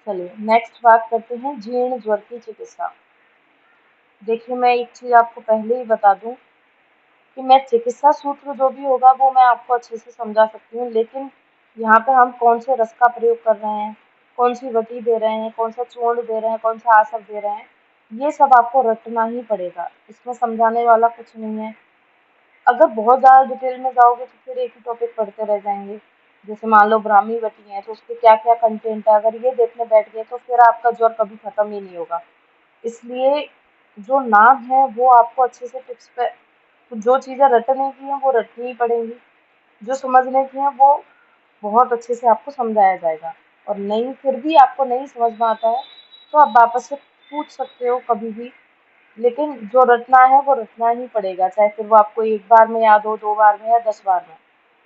चलिए नेक्स्ट बात करते हैं जीर्ण ज्वर की चिकित्सा। देखिए मैं एक चीज़ आपको पहले ही बता दूँ कि मैं चिकित्सा सूत्र जो भी होगा वो मैं आपको अच्छे से समझा सकती हूँ, लेकिन यहाँ पे हम कौन से रस का प्रयोग कर रहे हैं, कौन सी वटी दे रहे हैं, कौन सा चूर्ण दे रहे हैं, कौन सा आसक दे रहे हैं, ये सब आपको रटना ही पड़ेगा। इसमें समझाने वाला कुछ नहीं है। अगर बहुत ज़्यादा डिटेल में जाओगे तो फिर एक ही टॉपिक पढ़ते रह जाएंगे। जैसे मान लो ब्राह्मी वटी है तो उसके क्या क्या कंटेंट है, अगर ये देखने बैठ गए तो फिर आपका ज्वर कभी खत्म ही नहीं होगा। इसलिए जो नाम है वो आपको अच्छे से टिप्स पे, तो जो चीज़ें रटने की हैं वो रटनी ही पड़ेंगी, जो समझने की हैं वो बहुत अच्छे से आपको समझाया जाएगा। और नहीं फिर भी आपको नहीं समझ में आता है तो आप वापस से पूछ सकते हो कभी भी, लेकिन जो रटना है वो रटना ही पड़ेगा, चाहे फिर वो आपको एक बार में याद हो, 2 बार में या 10 बार में।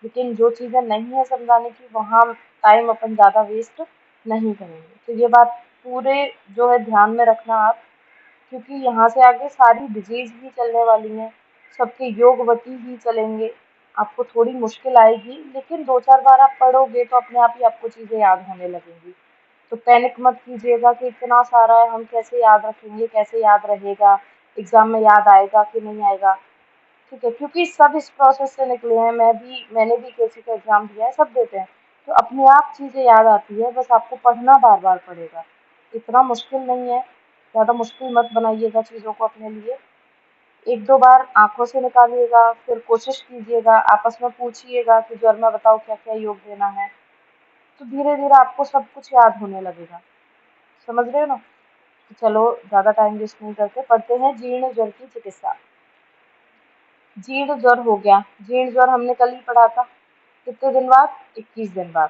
लेकिन जो चीज़ें नहीं है समझाने की वहाँ टाइम अपन ज़्यादा वेस्ट नहीं करेंगे। तो ये बात पूरे जो है ध्यान में रखना आप, क्योंकि यहाँ से आगे सारी डिजीज ही चलने वाली हैं, सबके योगवती ही चलेंगे। आपको थोड़ी मुश्किल आएगी, लेकिन 2-4 बार आप पढ़ोगे तो अपने आप ही आपको चीज़ें याद होने लगेंगी। तो पैनिक मत कीजिएगा कि इतना सारा है, हम कैसे याद रखेंगे, कैसे याद रहेगा, एग्ज़ाम में याद आएगा कि नहीं आएगा। ठीक है, क्योंकि सब इस प्रोसेस से निकले हैं, मैंने भी केसी का एग्ज़ाम दिया है, सब देते हैं। तो अपने आप चीज़ें याद आती है, बस आपको पढ़ना बार-बार पड़ेगा। इतना मुश्किल नहीं है, ज़्यादा मुश्किल मत बनाइएगा चीज़ों को अपने लिए। 1-2 बार आँखों से निकालिएगा, फिर कोशिश कीजिएगा, आपस में पूछिएगा कि ज्वर में बताओ क्या-क्या योग देना है। तो धीरे-धीरे आपको सब कुछ याद होने लगेगा। समझ रहे हो ना? तो चलो ज़्यादा टाइम वेस्ट नहीं करते, पढ़ते हैं जीर्ण ज्वर की चिकित्सा। जीर्ण ज्वर हो गया, जीर्ण ज्वर हमने कल ही पढ़ा था। कितने दिन बाद? 21 दिन बाद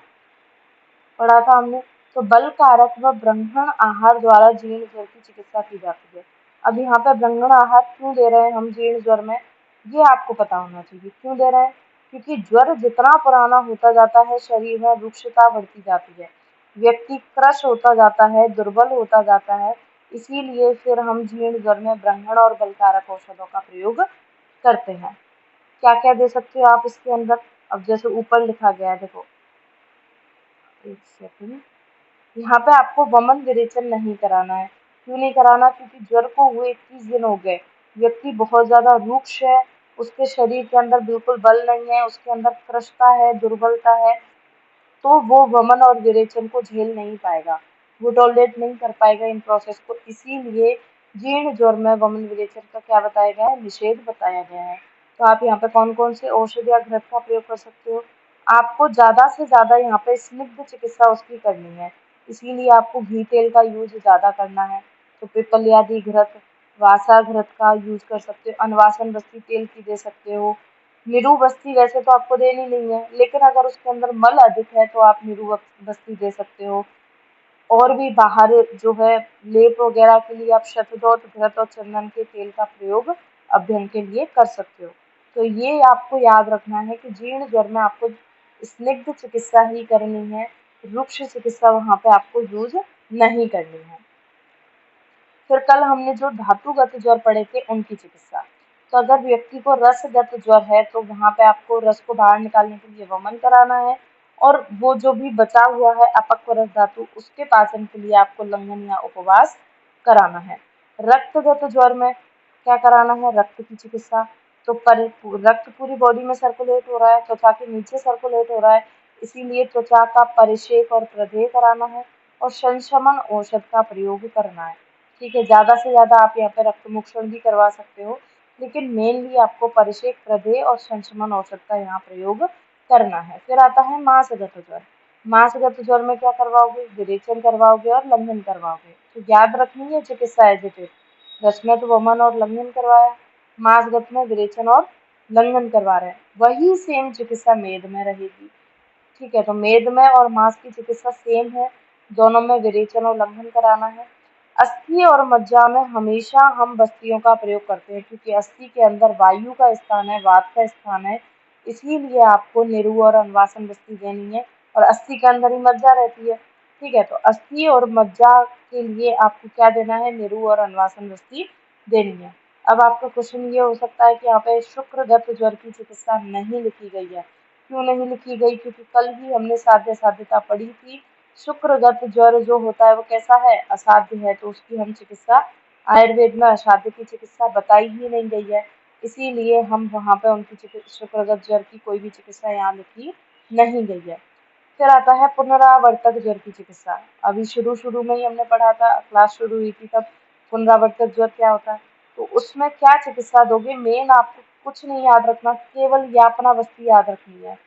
पढ़ा था हमने। तो बल कारक व ब्रह्मण आहार द्वारा जीर्ण ज्वर की चिकित्सा की जाती है। अब यहाँ पे ब्रह्मण आहार क्यों दे रहे हैं हम जीर्ण ज्वर में, ये आपको पता होना चाहिए। क्यों दे रहे हैं? क्योंकि ज्वर जितना पुराना होता जाता है शरीर में रुक्षता बढ़ती जाती है, व्यक्ति क्रश होता जाता है, दुर्बल होता जाता है। इसीलिए फिर हम जीर्ण ज्वर में ब्रह्मण और बलकारक औषधों का प्रयोग करते हैं। क्या क्या दे सकते हो आप इसके अंदर? अब जैसे ऊपर लिखा गया है, देखो एक सेकंड, यहाँ पे आपको वमन विरेचन नहीं कराना है। क्यों नहीं कराना? क्योंकि ज्वर को हुए 21 दिन हो गए, व्यक्ति बहुत ज्यादा रुक्ष है, उसके शरीर के अंदर बिल्कुल बल नहीं है, उसके अंदर कृशता है, दुर्बलता है, तो वो वमन और विरेचन को झेल नहीं पाएगा, वो टॉलरेट नहीं कर पाएगा इन प्रोसेस को। इसीलिए जीर्ण ज्वर में वमन विरेचन का क्या बताया गया है? निषेध बताया गया है। तो आप यहाँ पे कौन कौन से औषधि या घृत का प्रयोग कर सकते हो? आपको ज़्यादा से ज़्यादा यहाँ पे स्निग्ध चिकित्सा उसकी करनी है, इसीलिए आपको घी तेल का यूज ज़्यादा करना है। तो पिपल्यादि घृत, वासा घृत का यूज कर सकते हो, अनवासन बस्ती तेल की दे सकते हो। निरू बस्ती वैसे तो आपको देनी नहीं है, लेकिन अगर उसके अंदर मल अधिक है तो आप निरू बस्ती दे सकते हो। और भी बाहर जो है लेप वगैरह के लिए आप शतदोत घृत और चंदन के तेल का प्रयोग अभ्यंग के लिए कर सकते हो। तो ये आपको याद रखना है कि जीर्ण ज्वर में आपको स्निग्ध चिकित्सा ही करनी है, रुक्ष चिकित्सा वहाँ पे आपको यूज नहीं करनी है। फिर कल हमने जो धातुगत ज्वर पढ़े थे उनकी चिकित्सा। तो अगर व्यक्ति को रसगत ज्वर है तो वहाँ पे आपको रस को बाहर निकालने के लिए वमन कराना है, और वो जो भी बचा हुआ है अपक्व रस धातु उसके पाचन के लिए आपको लंघन या उपवास कराना है। रक्तगत ज्वर में क्या कराना है? रक्त की चिकित्सा। तो रक्त पूरी बॉडी में सर्कुलेट हो रहा है, त्वचा के नीचे सर्कुलेट हो रहा है, इसीलिए त्वचा का परिषेक और प्रदेह कराना है, और संशमन औषध का प्रयोग करना है। ठीक है, ज़्यादा से ज़्यादा आप यहाँ पे रक्त मोक्षण भी करवा सकते हो, लेकिन मेनली आपको परिषेक, प्रदेह और संशमन औषध का यहाँ प्रयोग करना है। फिर आता है मांसगत ज्वर। मांसगत ज्वर में क्या करवाओगे? विरेचन करवाओगे और लंघन करवाओगे। तो याद रखनी है चिकित्सा एज इट इज। रस में तो वमन और लंघन करवाया, मांसगत में विरेचन और लंघन करवा रहे हैं, वही सेम चिकित्सा मेद में रहेगी। ठीक है, तो मेद में और मांस की चिकित्सा सेम है, दोनों में विरेचन और लंघन कराना है। अस्थि और मज्जा में हमेशा हम बस्तियों का प्रयोग करते हैं, क्योंकि अस्थि के अंदर वायु का स्थान है, वात का स्थान है, इसीलिए आपको निरु और अनवासन बस्ती देनी है, और अस्थि के अंदर ही मज्जा रहती है। ठीक है, तो अस्थि और मज्जा के लिए आपको क्या देना है? निरु और अनवासन बस्ती देनी है। अब आपका क्वेश्चन ये हो सकता है कि यहाँ पे शुक्रगत ज्वर की चिकित्सा नहीं लिखी गई है। क्यों नहीं लिखी गई? क्योंकि कल ही हमने साध्य साध्यता पढ़ी थी शुक्रगत ज्वर जो होता है वो कैसा है, असाध्य है, तो उसकी हम चिकित्सा, आयुर्वेद में असाध्य की चिकित्सा बताई ही नहीं गई है, इसीलिए हम वहाँ पे उनकी शुक्रगत ज्वर की कोई भी चिकित्सा यहाँ लिखी नहीं गई है। फिर आता है पुनरावर्तक ज्वर की चिकित्सा। अभी शुरू शुरू में ही हमने पढ़ा था, क्लास शुरू हुई थी तब, पुनरावर्तक ज्वर क्या होता है। तो उसमें क्या चिकित्सा दोगे, मेन आपको कुछ नहीं याद रखना, केवल यातनावस्ती याद रखनी है।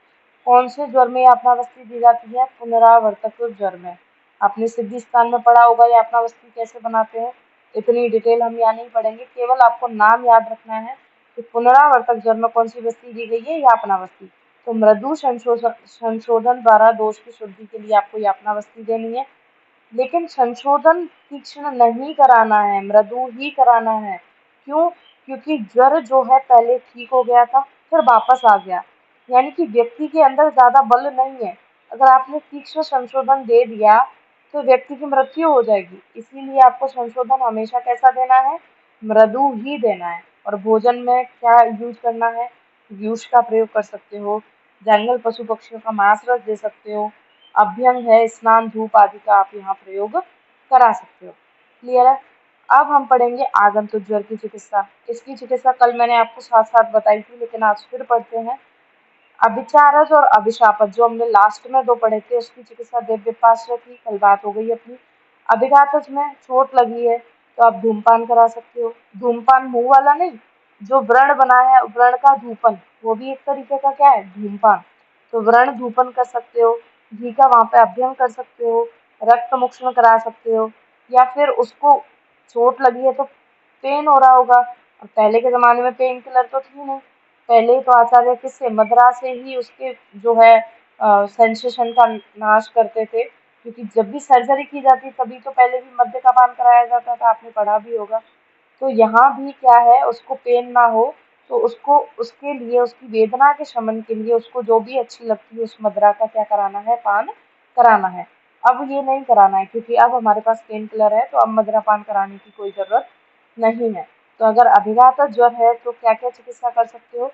कौन से ज्वर में यातनावस्ती दी जाती है, पुनरावर्तक ज्वर में। आपने सिद्धि स्थान में पढ़ा होगा यातनावस्ती कैसे बनाते हैं, इतनी डिटेल हम यहाँ नहीं पढ़ेंगे, केवल आपको नाम याद रखना है कि पुनरावर्तक ज्वर में कौन सी वस्ती दी गई है, यातनावस्ती। तो मृदु संशोधन द्वारा दोष की शुद्धि के लिए आपको यातनावस्ती देनी है, लेकिन संशोधन तीक्ष्ण नहीं कराना है, मृदु ही कराना है। क्यों? क्योंकि ज्वर जो है पहले ठीक हो गया था, फिर वापस आ गया, यानी कि व्यक्ति के अंदर ज्यादा बल नहीं है। अगर आपने तीक्ष्ण संशोधन दे दिया तो व्यक्ति की मृत्यु हो जाएगी, इसीलिए आपको संशोधन हमेशा कैसा देना है, मृदु ही देना है। और भोजन में क्या यूज करना है, व्यूष का प्रयोग कर सकते हो, जंगल पशु पक्षियों का मांस रस दे सकते हो, अभ्यंग है, स्नान धूप आदि का आप यहाँ प्रयोग करा सकते हो। क्लियर है। अब हम पढ़ेंगे आगंतुक ज्वर की चिकित्सा। इसकी चिकित्सा कल मैंने आपको साथ साथ बताई थी, लेकिन आज फिर पढ़ते हैं। अभिचारज और अभिशापज जो हमने लास्ट में दो पढ़े थे, उसकी चिकित्सा दिव्यपाश्र की, कल बात हो गई अपनी। अभिघातज में चोट लगी है तो आप धूमपान करा सकते हो, धूमपान मुंह वाला नहीं, जो व्रण बना है व्रण का धूपन, वो भी एक तरीके का क्या है, धूमपान। तो व्रण धूपन कर सकते हो, घी का वहां पे अभ्यंग कर सकते हो, रक्त मुक्षण करा सकते हो, या फिर उसको चोट लगी है तो पेन हो रहा होगा, और पहले के जमाने में पेन किलर तो थी नहीं, पहले तो आचार्य किससे, मदरा से ही उसके जो है सेंसेशन का नाश करते थे, क्योंकि जब भी सर्जरी की जाती तभी तो पहले भी मद्य का पान कराया जाता था, आपने पढ़ा भी होगा। तो यहाँ भी क्या है, उसको पेन ना हो तो उसको, उसके लिए, उसकी वेदना के शमन के लिए उसको जो भी अच्छी लगती है उस मदरा का क्या कराना है, पान कराना है। अब ये नहीं कराना है क्योंकि अब हमारे पास पेन किलर है, तो अब मदरा पान कराने की कोई जरूरत नहीं है। तो अगर अभिघात ज्वर है तो क्या क्या चिकित्सा कर सकते हो,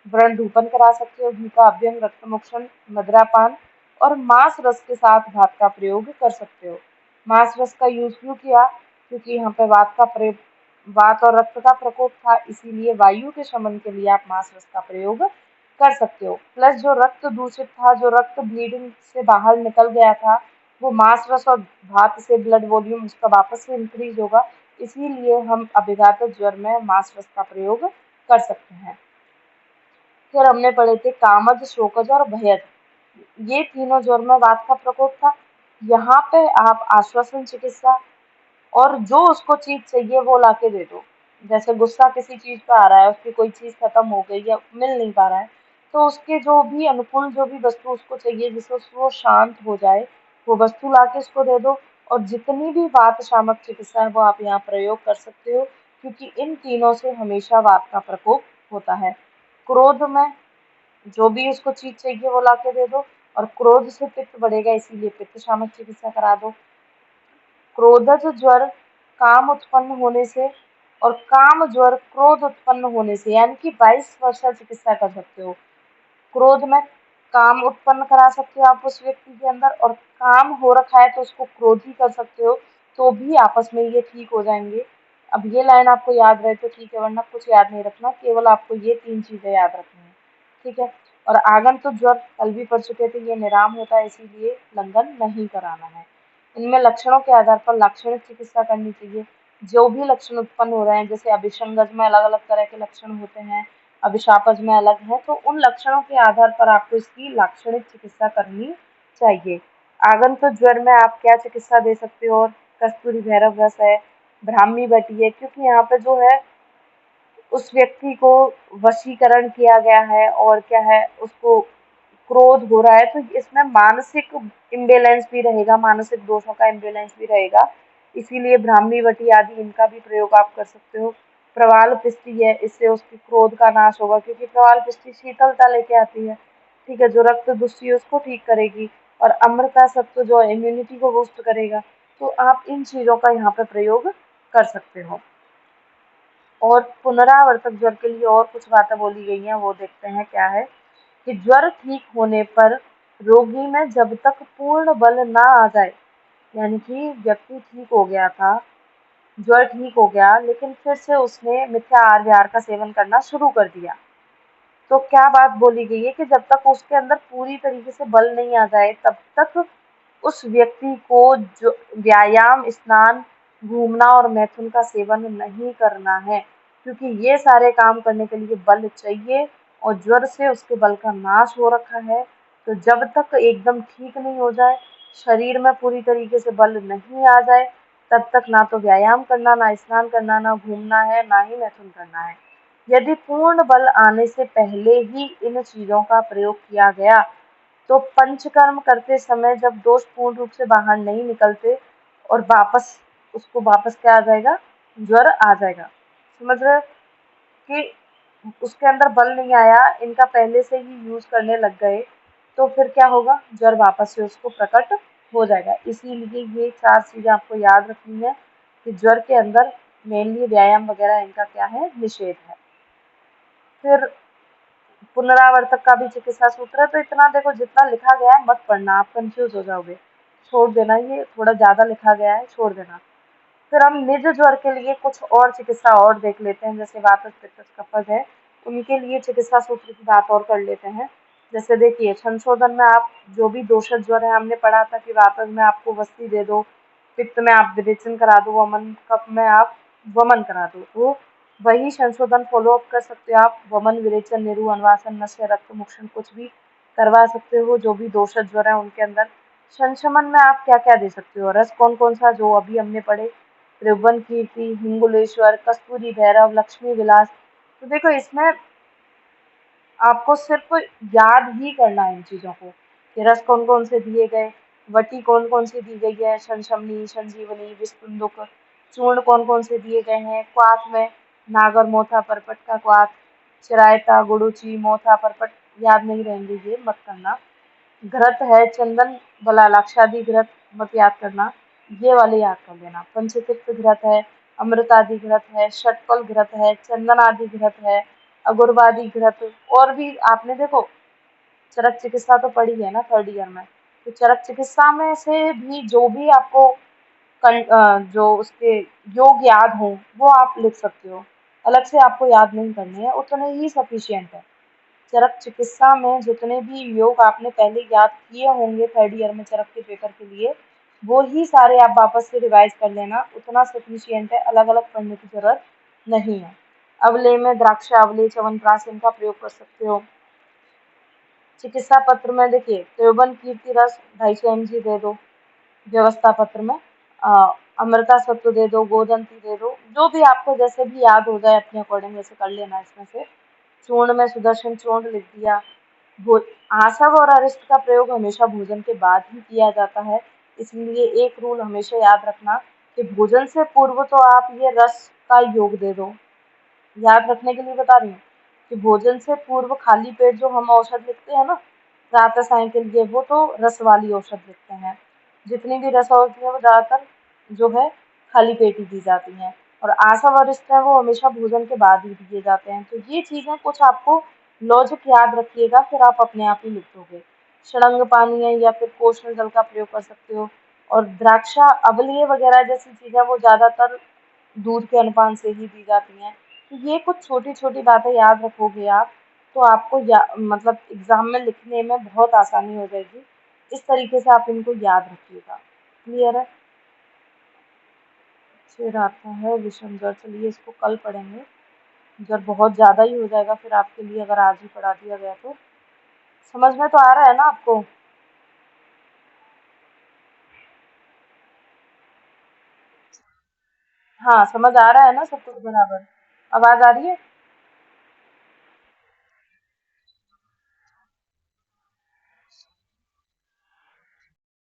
व्रण धूपन करा सकते हो, घी का अभ्यंग, रक्त मोक्षण, मदरापान, और मांस रस के साथ भात का प्रयोग कर सकते हो। मांस रस का यूज क्यों किया, क्योंकि यहाँ पे वात का प्रयोग, वात और रक्त का प्रकोप था, इसीलिए वायु के शमन के लिए आप मांस रस का प्रयोग कर सकते हो। प्लस जो रक्त दूषित था, जो रक्त ब्लीडिंग से बाहर निकल गया था, वो मांस रस और भात से ब्लड वॉल्यूम उसका वापस से इंक्रीज होगा, इसीलिए हम अभिघात ज्वर में मांस रस का प्रयोग कर सकते हैं। फिर हमने पढ़े थे कामज, शोकज और भयज, ये तीनों ज्वर में वात का प्रकोप था। यहाँ पे आप आश्वासन चिकित्सा, और जो उसको चीज चाहिए वो लाके दे दो। जैसे गुस्सा किसी चीज पे आ रहा है, उसकी कोई चीज खत्म हो गई या मिल नहीं पा रहा है, तो उसके जो भी अनुकूल जो भी वस्तु उसको चाहिए जिससे वो शांत हो जाए, वो वस्तु लाके उसको दे दो। और जितनी भी वात शामक चिकित्सा है वो आप यहाँ प्रयोग कर सकते हो, क्योंकि इन तीनों से हमेशा वात का प्रकोप होता है। क्रोध में जो भी उसको चीज चाहिए वो लाके दे दो, और क्रोध से पित्त बढ़ेगा, इसीलिए पित्त शामक चिकित्सा करा दो। क्रोधज ज्वर काम उत्पन्न होने से, और काम ज्वर क्रोध उत्पन्न होने से, यानी कि 22 वर्षा चिकित्सा कर सकते हो। क्रोध में काम उत्पन्न करा सकते हो आप उस व्यक्ति के अंदर, और काम हो रखा है तो उसको क्रोध ही कर सकते हो, तो भी आपस में ये ठीक हो जाएंगे। अब ये लाइन आपको याद रहे तो ठीक है, वरना कुछ याद नहीं रखना, केवल आपको ये तीन चीजें याद रखनी है। ठीक है। और आगंतुक ज्वर कल भी पढ़ चुके थे, ये निराम होता है, इसीलिए लंघन नहीं कराना है। इनमें लक्षणों के आधार पर लाक्षणिक चिकित्सा करनी चाहिए। जो भी लक्षण उत्पन्न हो रहे हैं, जैसे अभिसंगज में अलग अलग तरह के लक्षण होते हैं, अभिशापज में अलग है, तो उन लक्षणों के आधार पर आपको इसकी लाक्षणिक चिकित्सा करनी चाहिए। आगंतुक ज्वर में आप क्या चिकित्सा दे सकते हो, और कस्तूरी भैरव रस है, ब्राह्मी बटी है, क्योंकि यहाँ पे जो है उस व्यक्ति को वशीकरण किया गया है, और क्या है, उसको क्रोध हो रहा है, तो इसमें मानसिक इम्बेलेंस भी रहेगा, मानसिक दोषों का इम्बेलेंस भी रहेगा, इसीलिए ब्राह्मी बटी आदि इनका भी प्रयोग आप कर सकते हो। प्रवाल पिष्टी है, इससे उसकी क्रोध का नाश होगा, क्योंकि प्रवाल पिष्टी शीतलता लेके आती है। ठीक है, जो रक्त दुष्टि है उसको ठीक करेगी, और अमृता सत्व जो इम्यूनिटी को बूस्ट करेगा, तो आप इन चीजों का यहाँ पे प्रयोग कर सकते हो। और पुनरावर्तक ज्वर के लिए और कुछ बातें बोली गई हैं, वो देखते हैं क्या है, कि ज्वर ठीक होने पर रोगी में जब तक पूर्ण बल ना आ जाए, यानी कि व्यक्ति ठीक हो गया था, ज्वर ठीक हो गया, लेकिन फिर से उसने मिथ्या आहार विहार का सेवन करना शुरू कर दिया, तो क्या बात बोली गई है कि जब तक उसके अंदर पूरी तरीके से बल नहीं आ जाए तब तक उस व्यक्ति को जो व्यायाम, स्नान, घूमना और मैथुन का सेवन नहीं करना है, क्योंकि ये सारे काम करने के लिए बल चाहिए और ज्वर से उसके बल का नाश हो रखा है। तो जब तक एकदम ठीक नहीं हो जाए, शरीर में पूरी तरीके से बल नहीं आ जाए, तब तक ना तो व्यायाम करना, ना स्नान करना, ना घूमना है, ना ही मैथुन करना है। यदि पूर्ण बल आने से पहले ही इन चीजों का प्रयोग किया गया, तो पंचकर्म करते समय जब दोष पूर्ण रूप से बाहर नहीं निकलते और वापस क्या आ जाएगा, ज्वर आ जाएगा। समझ रहे हो कि उसके अंदर बल नहीं आया, इनका पहले से ही यूज करने लग गए, तो फिर क्या होगा, ज्वर वापस से उसको प्रकट हो जाएगा। इसीलिए ये चार चीजें आपको याद रखनी है कि ज्वर के अंदर मेनली व्यायाम वगैरह इनका क्या है, निषेध है। फिर पुनरावर्तक का भी चिकित्सा सूत्र है, तो इतना देखो जितना लिखा गया है मत पढ़ना, आप कंफ्यूज हो जाओगे, छोड़ देना, ये थोड़ा ज्यादा लिखा गया है, छोड़ देना। फिर हम निज ज्वर के लिए कुछ और चिकित्सा और देख लेते हैं, जैसे वातज पित्त कफज है, उनके लिए चिकित्सा सूत्र की बात और कर लेते हैं। जैसे देखिए, संशोधन में आप जो भी दोषज ज्वर है, हमने पढ़ा था कि वातज में आपको वस्ती दे दो, पित्त में आप विरेचन करा दो, वमन, कफ में आप वमन करा दो, तो वही संशोधन फॉलो अप कर सकते हो आप। वमन, विरेचन, निरु, अनुवासन, नस्य, रक्त मोक्षण कुछ भी करवा सकते हो जो भी दोषज ज्वर है उनके अंदर। संशमन में आप क्या क्या दे सकते हो, रस कौन कौन सा जो अभी हमने पढ़े, त्रिभुवन कीर्ति, हिंगुलेश्वर, कस्तूरी भैरव, लक्ष्मी विलास। तो देखो इसमें आपको सिर्फ याद ही करना है इन चीजों को कि रस कौन कौन से दिए गए, वटी कौन कौन सी दी गई है, संशमनी, संजीवनी, विस्कुंदुक, चूर्ण कौन कौन से दिए गए हैं, क्वाथ में नागर, मोथा, परपट का क्वाथ, चिरायता, गुड़ुची, मोथा, परपट, याद नहीं रहेंगे ये मत करना। घृत है, चंदन वाला लाक्षादि घृत मत याद करना, ये वाले याद कर लेना। पंचतीर्थ घृत है, अमृत आदि घृत है, षटफल घृत है, चंदन आदि घृत है, अगुरवादी घृत। और भी आपने देखो चरक चिकित्सा तो पढ़ी है ना थर्ड ईयर में, तो चरक चिकित्सा में से भी जो भी आपको जो उसके योग याद हो वो आप लिख सकते हो, अलग से आपको याद नहीं करने हैं, उतने ही सफिशियंट है। चरक चिकित्सा में जितने भी योग आपने पहले याद किए होंगे थर्ड ईयर में चरक के पेपर के लिए, वो ही सारे आप वापस से रिवाइज कर लेना, उतना सफिशियंट है, अलग अलग पढ़ने की जरूरत नहीं है। अवले में द्राक्षा, अवले, च्यवनप्राश इनका प्रयोग कर सकते हो। चिकित्सा पत्र में देखिए, त्रिभुवन कीर्ति रस 250 mg दे दो व्यवस्था पत्र में, अमृता सत्व दे दो, गोदंती दे दो, जो भी आपको जैसे भी याद हो जाए अपने अकॉर्डिंग वैसे कर लेना इसमें से। चूर्ण में सुदर्शन चूर्ण लिख दिया। आसव और अरिष्ट का प्रयोग हमेशा भोजन के बाद ही किया जाता है, इसलिए एक रूल हमेशा याद रखना कि भोजन से पूर्व तो आप ये रस का योग दे दो। याद रखने के लिए बता रही हूँ कि भोजन से पूर्व खाली पेट जो हम औषध लिखते हैं ना प्रातः साय के लिए, वो तो रस वाली औषध लिखते हैं। जितनी भी रस औषधि है वो ज्यादातर जो है खाली पेट ही दी जाती हैं, और आशा वरिष्ठ है वो हमेशा भोजन के बाद ही दिए जाते हैं। तो ये चीजें कुछ आपको लॉजिक याद रखिएगा, फिर आप अपने आप ही लिख दोगे। षडंग पानी है या फिर पोषण जल का प्रयोग कर सकते हो। और द्राक्षा, अबलिय वगैरह जैसी चीजें वो ज्यादातर दूध के अनुपान से ही दी जाती हैं। तो ये कुछ छोटी छोटी बातें याद रखोगे आप, तो आपको मतलब एग्जाम में लिखने में बहुत आसानी हो जाएगी। इस तरीके से आप इनको याद रखिएगा। क्लियर है? फिर आता है विषम ज्वर, चलिए इसको कल पढ़ेंगे, ज्वर बहुत ज़्यादा ही हो जाएगा फिर आपके लिए अगर आज ही पढ़ा दिया गया तो। समझ में तो आ रहा है ना आपको? हाँ समझ आ रहा है ना सब कुछ बराबर? आवाज़ आ रही है?